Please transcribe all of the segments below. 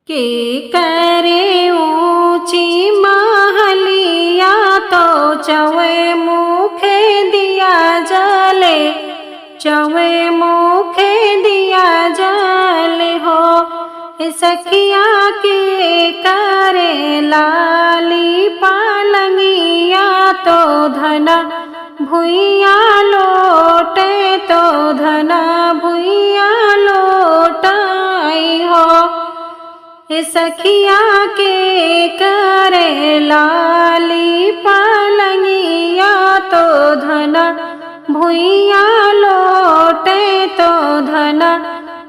के करे ऊंची महलिया तो चवे मुखे दिया जले, चवे मुखे दिया जले हो। सखिया के करे लाली पालंगिया तो धना भुइया लोटे, तो धना भुइया लोटाई हो। सखिया के करे लाली पालंगिया तो धना भुइया लोटे, तो धना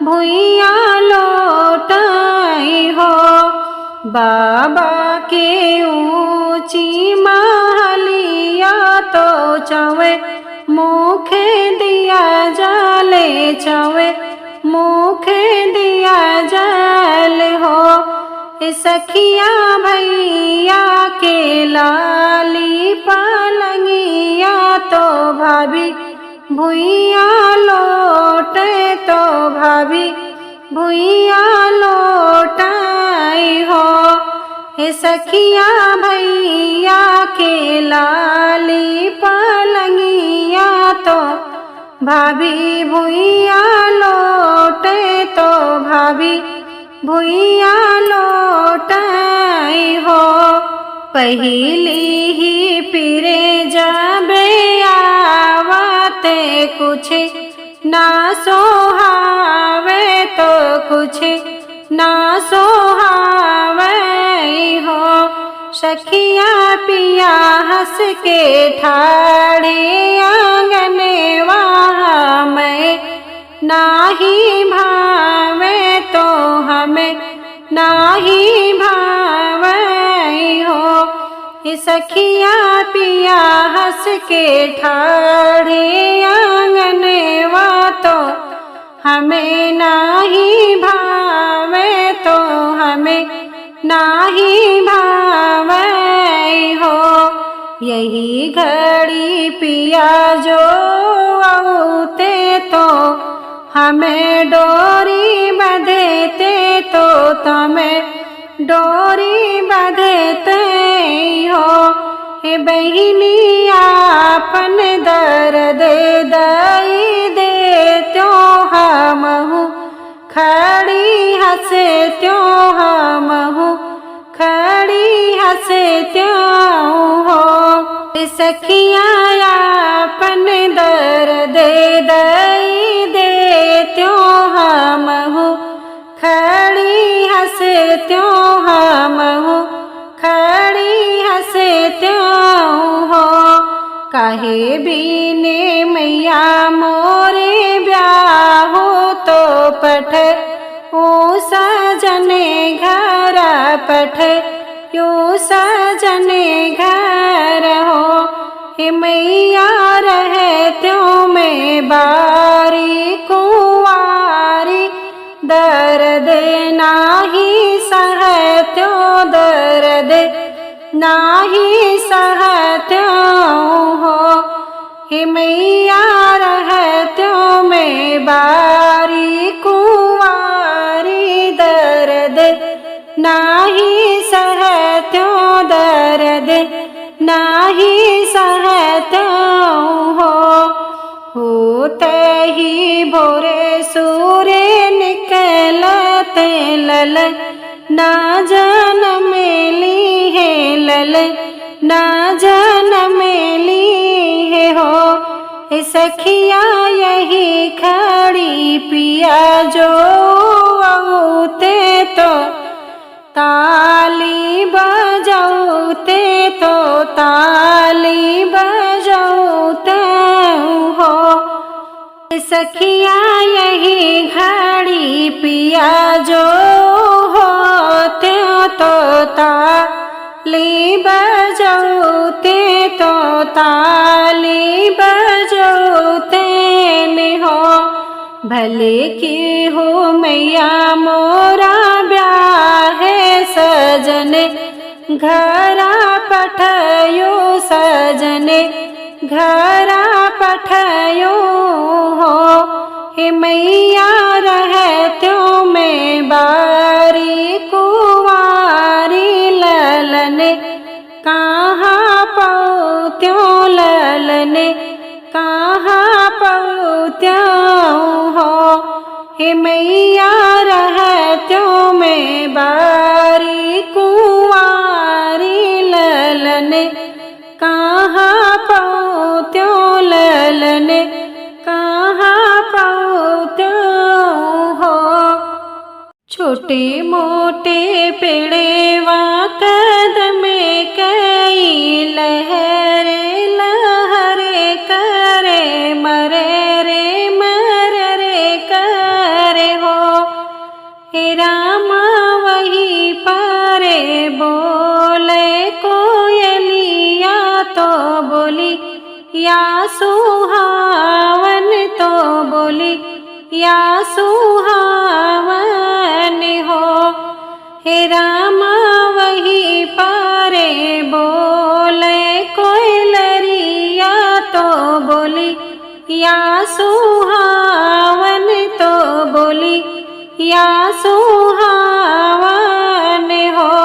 भुइया लोटाई हो। बाबा के ऊंची महलिया तो चवे मुखे दिया जले, चवे मुखे दिया जल हो। सखिया भैया के लाली पालंगिया तो भाभी भुइया लोटे, तो भाभी भुइया लोटाई हो। सखिया भैया के लाली पालंगिया तो भाभी भुइया लोटे, तो भाभी भुइया लोटाई हो। पहली ही पिरे जाबे आवते कुछ ना सोहावे, तो कुछ ना सोहावे हो। सखिया पिया हंस के ठाड़े आंगने वहाँ मैं नाही भावे, तो हमें नाही भावे हो। सखिया पिया हंस के ठाड़े आंगने वा तो हमें नाही भावे, तो हमें नाही भावे हो। यही घड़ी पिया जो आउते तो हमें डोरी बंधते, तो तमें डोरी बंधते हो। बहिनी आपन दर्द दई दे त्यो हमहु खड़ी हंसे, त्यो हमहु खड़ी हंसे त्यों हो। सखिया आपन दर्द दई दे त्यो हमहु खड़ी हंसे, त्यो हमहु खड़ी हंसे त्यों हो। काहे बीने मैया मोरे ब्याह हो, तो पठ ओ सजने घर पठ यो सजने घर हो। मैया रहे त्यों में बारी कुंवारी, दर्द नाही सहत्यो, दर्द नाही सहत्यो हो। मैया रहत्यो में बारी कुंवारी, दर्द नाही सहत्यो, दर्द नाही सहत्यो हो। होते ही भोरे सूर्य निकलते लल ना जन्म ली है, लल ना जन्म ली है हो। सखिया यही खड़ी पिया जो आउते तो ताली बजाउते, तो ताली बजाउते हो। सखिया यही घड़ी पिया जो होते, तो ताली बजाउते, तो ताली बजाउते हो। भले की हो मैया मोरा ब्याह सजने घरा पठयो, सजने घरा पठयो हो। मैया रहत्यो में बारी को छोटे मोटे पेड़ेवा कदम कई लहरे लहरे करे मरे रे करे हो। हे रामा वही पारे बोले कोयलिया तो बोली या सुहावन तो बोली या सुहावन हो। हे रामा वही पारे बोले कोयलरिया तो बोली या सुहावन तो बोली या सुहावन हो।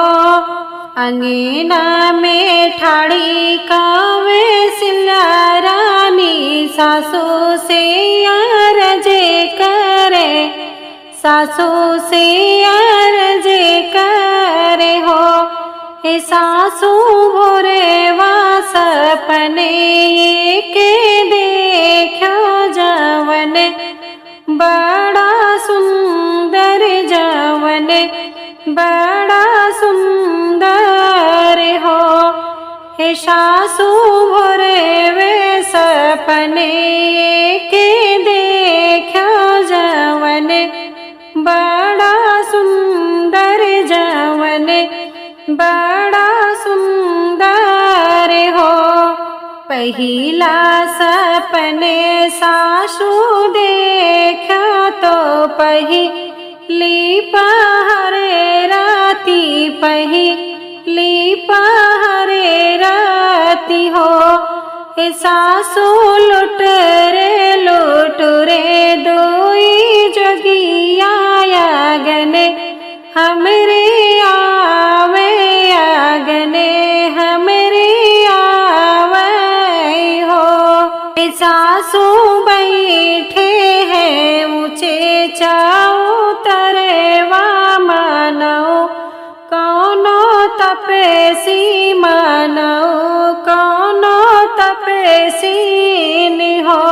अंगना में ठाड़ी कावे सिला रानी सासू से अर्जे करे सासू से अर्जे करे हो। हे सासू भोरे वा सपने के देखो जवन बड़ा सुंदर जवन बड़ा सुंदर हो। हे सासू भोरे वे सपने के देखो जवन बड़ा सुंदर जवन बड़ा सुंदर हो। पहिला सपने सासू देखो तो पहिली पहरे राती पहिली पहरे राती हो। हे सासू लुट रे दोई जोगिया आगने हमरे आवे आगने हमरे आवे हो। हे सासू बैठे हैं ऊंचे चौतरेवा मानो कौनो तपसी मानो कौनो तपसी हो।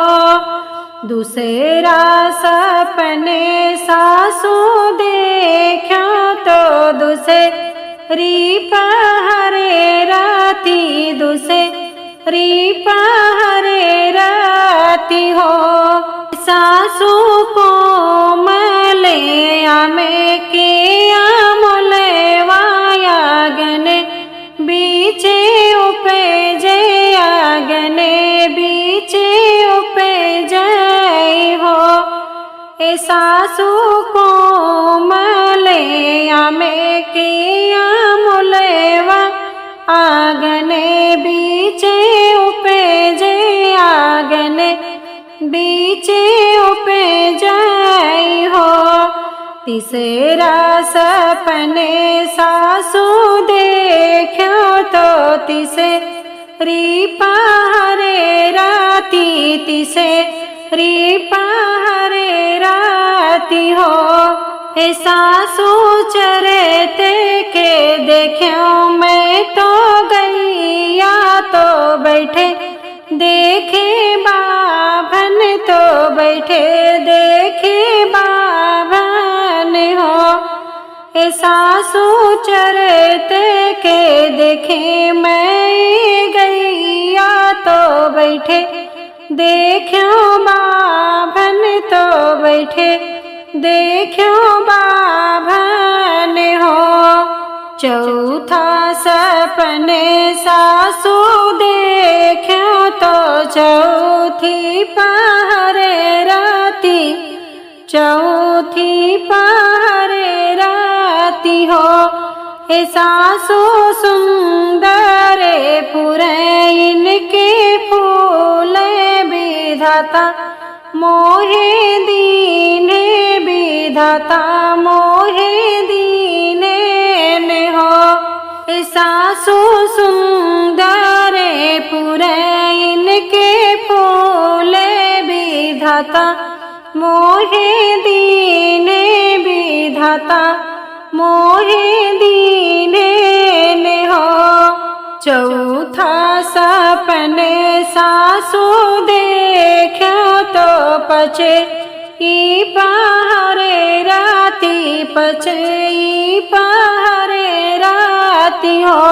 दूसरा सपने सासू देखो तो दूसरी पहरे राती दूसरी पहरे राती हो। सासू को मले में के आमोले वायागने बीचे उपजे आगने बीचे उपजे हो। हे सासू को मले में के आमोलेवा आगने बीचे उपजे आगने बीचे उपजे हो। तीसरा सपने सासू देखो तो तीसरी पहरे राती तीसरी पहरे राती हो। हे सासू चरते के देखो मैं तो गैया तो बैठे देखे बाभन तो बैठे देखे बाभन हो। हे सासू चरते के देखे मैं गैया तो बैठे देखो बाभन तो बैठे देखो बाभन हो। चौथा सपने सासू देखो तो चौथी पहरे राती चौथी पहरे राती हो। हे सासू सुंदर पुरैन के फूल विधाता मोहे दीने विधाता मोहे दीने हो। हे सासू सुंदर पुरैन के फूल विधाता मोहे दीने विधाता मोहे दीने हो। चौथा सपने सासू देखो तो पचे ई पहरे राती पछे ई पहरे राती हो।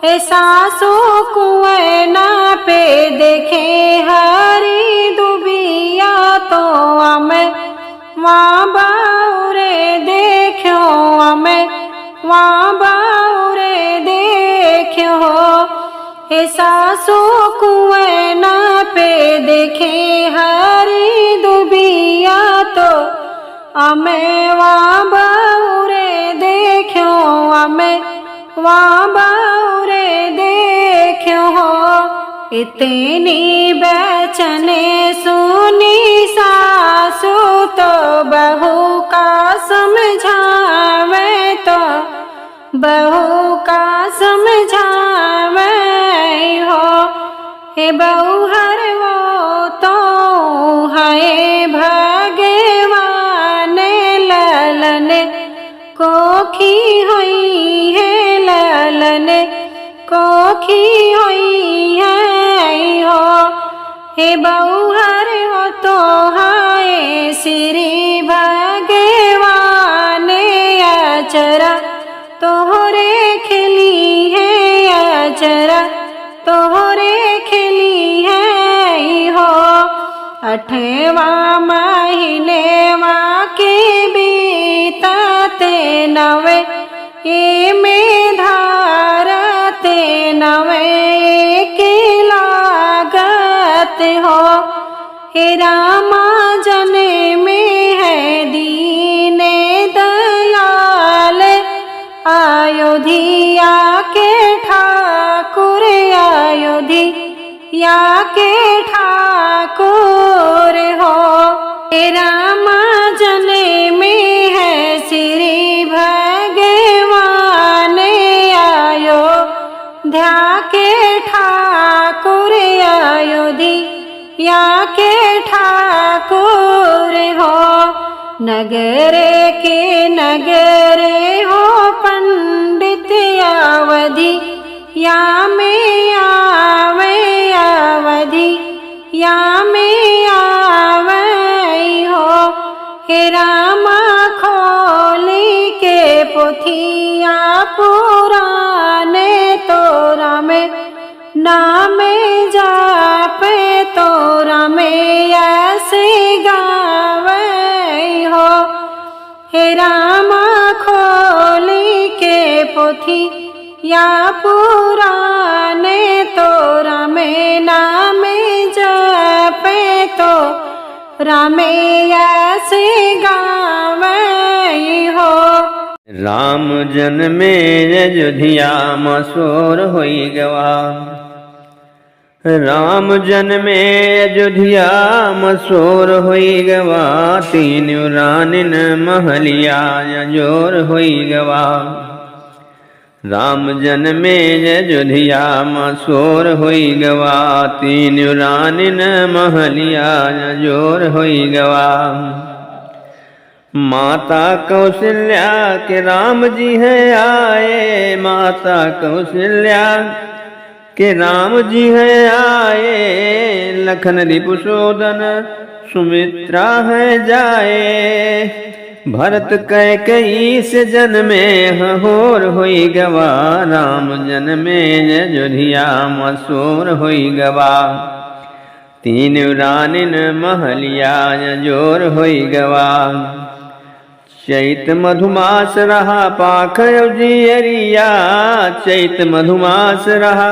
ए सासू कुएं ना पे देखे हरी दुबिया तो हमें वहाँ बाउरे देखो हमें वहाँ बाउरे देखो हो। ए सासू कुएं ना पे देखे हरी दुबिया तो हमें वहाँ बाउरे देखो हमें वहाँ बाउरे देखो हो। इतनी बेचने सुनी सासू तो बहू का समझावे तो बहू का समझावे हो। हे बहू हर वो तो है भगवान ललन कोखी हुई है ललन कोखी हुई है हो। हे बहू हर वो तो है श्री भगवान अचरा तोहरे खिली है अचरा तोहरे खिली है हो। 8वां महीने वा के बीतते नवे ये में धारते नवे के लागत हो। हे रामा जने में है दीन दयाल अयोध्या के ठाकुर अयोध्या के ठाकुर हो। हे रामा जने में है श्री भगवान अयोध्या के ठाकुर अयोध्या के ठाकुर हो। नगरे के नगरे हो पंडित अवधि या में आवे अवधि या में आवे हो। हे रामा खोली के पोथिया पुराने तोरा में नाम जापे तोरा में ऐसे गावे हो। हे रामा खोली के पोथी या पुराने तोरा में नाम जपे तो रामे ऐसे गावे हो। राम जन्मे अयोध्या मशोर होई गवा। राम जन्मे अयोध्या मशोर होई गवा। 3 रानिन महलिया जोर होई गवा। राम जन्मे अयोध्या मशोर होई गवा। 3 रानिन महलिया जोर होई गवा। माता कौशल्या के राम जी है आए। माता कौशल्या के राम जी है आए। लखन रिपुशोदन सुमित्रा है जाए। भरत कैकेयी से जन्मे हहोर होई गवा। राम जन्मे अयोध्या मशोर होई गवा। 3 रानिन महलिया जोर होई गवा। चैत मधुमास रहा पाख उजियरिया। चैत मधुमास रहा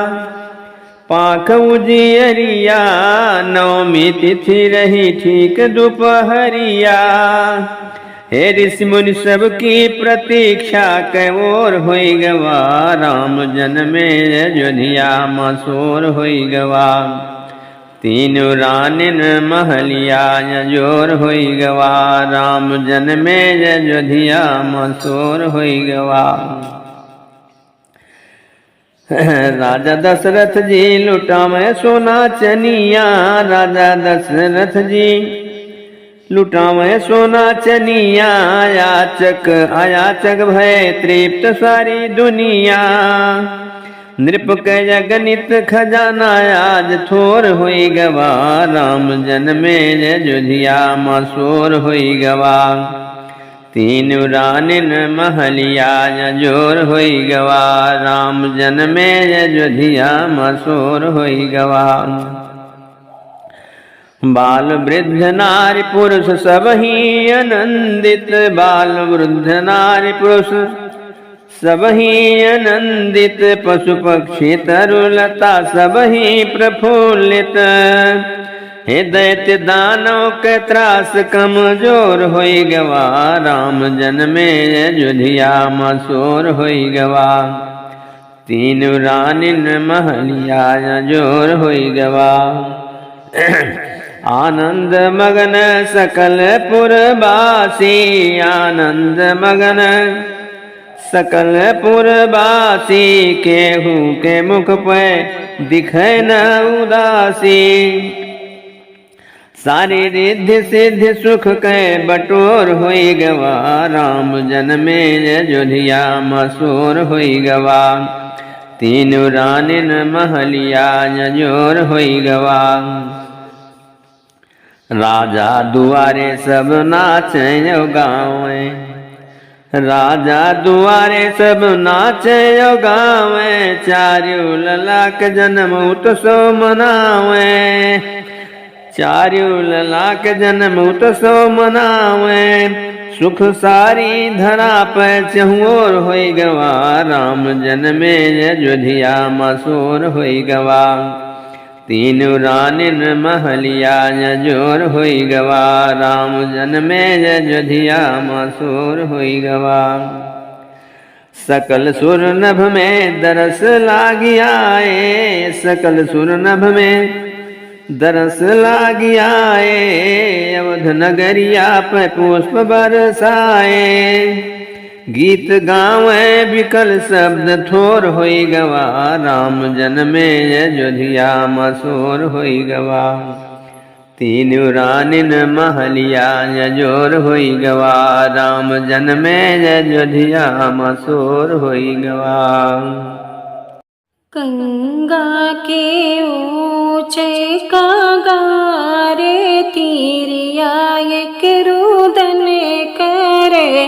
पाख उजियरिया। 9वीं तिथि रही ठीक दोपहरिया। हे ऋषि मुनि सबकी प्रतीक्षा कैओर होई गवा। राम जन्मे अयोध्या मशोर होई गवा। 3 रानिन महलिया जोर होई गवा। राम जन्मे अयोध्या मशोर होई गवा। राजा दशरथ जी लुटावे सोना चनिया। राजा दशरथ जी लुटावे सोना चनिया। याचक अयाचक भय तृप्त सारी दुनिया। नृप के गणित खजाना आज थोर होई गवा, राम जन्मे जुधिया मसूर होई गवा। तीन रानिन महलिया जोर होई गवा, राम जन्मे जुधिया मसूर होई गवा। बाल वृद्ध नारी पुरुष सब ही आनंदित, बाल वृद्ध नारी पुरुष सब ही आनंदित, पशु पक्षी तरुलता सब ही प्रफुल्लित। हे दैत्य दानव के त्रास कमजोर होई गवा, राम जन्मे जुधिया मसूर होई गवा। तीन रानिन महलिया जोर होई गवा। आनंद मगन सकल पुरवासी, आनंद मगन सकल पुरवासी, केहू के मुख पे दिखे न उदासी। सारी रिद्धि सिद्धि सुख के बटोर होई गवा, राम जन्मे जुधिया मसूर होई गवा। तीन रानिन महलिया जोर होई गवा। राजा दुआरे सब नाचे गावे, राजा दुआरे सब नाचे गावे। चार्यू ललाक जन्म उत्सव मनावे, चार्यू ललाक जन्म उत्सव मनावे। सुख सारी धरा पे चहुओर होई गवा, राम जन्मे जुधिया मसूर होई गवा। तीन रानिन महलिया जोर होई गवा, राम जन्मे जुधिया मसूर होई गवा। सकल सुर नभ में दरस लागी आए, सकल सुर नभ में दरस लागी आए। अवध नगरिया पे पुष्प बरसाए, गीत गावे बिकल शब्द थोर होई गवा, राम जन्मे जुधिया मसूर होई गवा। तीन रानिन महलिया जोर होई गवा, राम जन्मे जुधिया मसूर होई गवा। गंगा के ऊंचे कागारे, तीरिया एक रुदन करे,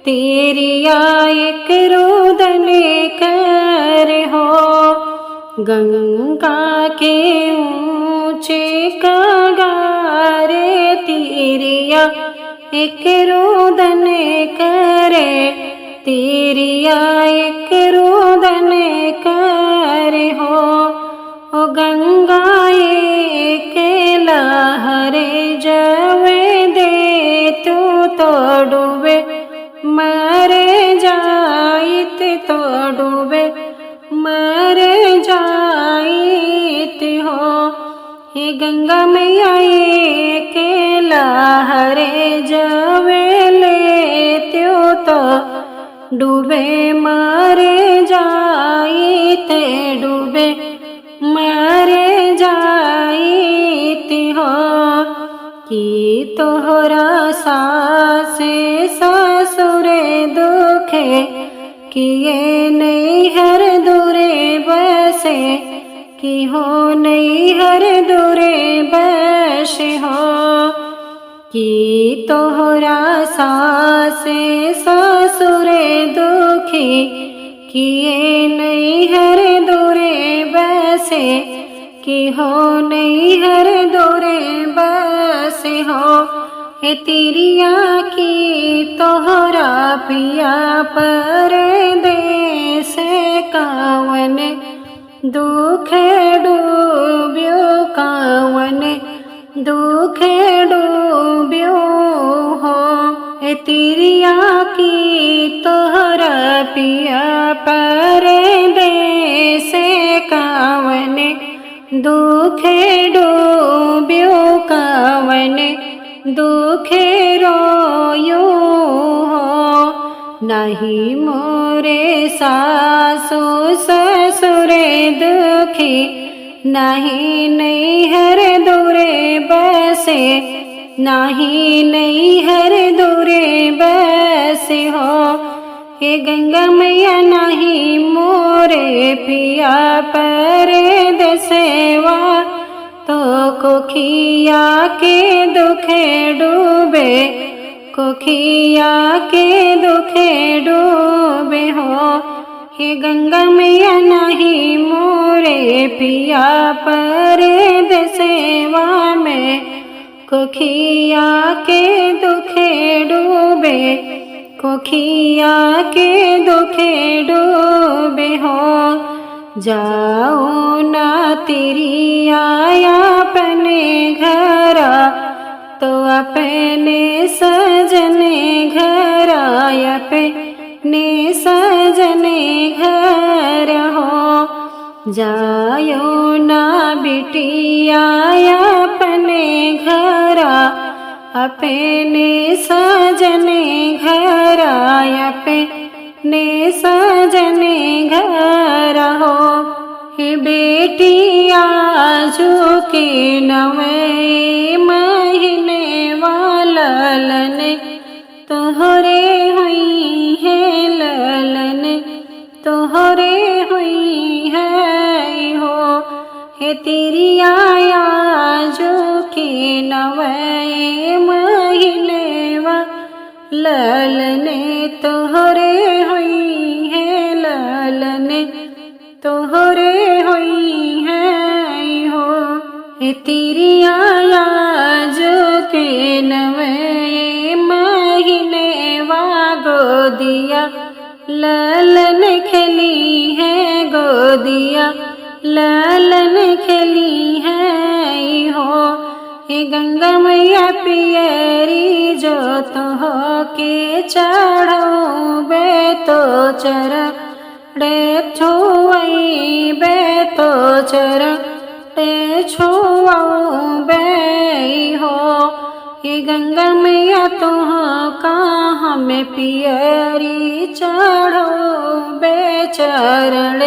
तीरिया एक रुदन कर हो। गंगा के ऊंचे कागारे, तीरिया एक रुदन करे, तीरिया एक रुदन कर हो। ओ गंगा एक लहरे जवे दे, तू तो डूबे मरे जाइत, तो डूबे मरे जाइत हो। हे गंगा मैया एक लहरे जवे ले, त्यो तो डूबे मरे जाइत, डूबे मरे जाइत हो। कि तोहरा सासे ससुरे दुखे, किए नहीं हर दूरे बसे, कि हो नहीं हर दूरे बस हो। कि तोहरा सासे ससुरे दुखी, किए नहीं हर दूरे बसे, कि हो नहीं हर दूरे बस हो। हे तिरिया की तोहरा पिया परदेस, कावन दुख डूब्यो, कावन दुख डूब्यो हो। हे तिरिया की तोहरा पिया परदेस, कावन दुख डूब्यो, कावन दुख रोयो हो। नहीं मोरे सासु ससुरे दुखी, नहीं नैहर दूरे बसे, नहीं नैहर दूरे बसे हो। हे गंगा मैया नहीं मोरे पिया परे दसेवा तो कोखिया के दुखे डूबे कोखिया के दुखे डूबे हो। हे गंगा मैया नहीं मोरे पिया परे दसेवा में कोखिया के दुखे डूबे कोखिया के दुखे डूबे हो। जाओ ना तेरी आया अपने घरा तो अपने सजने घर अपने सजने घर हो। जायो ना बिटिया अपने घरा अपने सजने घर अपने सजने घर हो। हे बेटिया जो के नवे महीने वालन तोहरे हुई है ललन तोहरे हुई है हो। हे तेरी आया जो के नवे महीने वालन तोहरे हुई है ललन तोहरे हुई है हो। हे तेरी आया जो के नवे महीने वा गोदिया ललन खेली है गोदिया ललन खेली है हो। हे गंगा मैया पियरी जो तो हो के चढ़ो बे तो चर डे छुआई बे तो चर डे छुआओ बे हो। हे गंगा मैया तुह कहाँ में पियरी चढ़ो बेचरण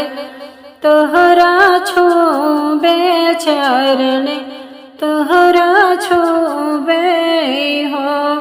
तोहरा छो बेचरण तोहरा छो बे हो।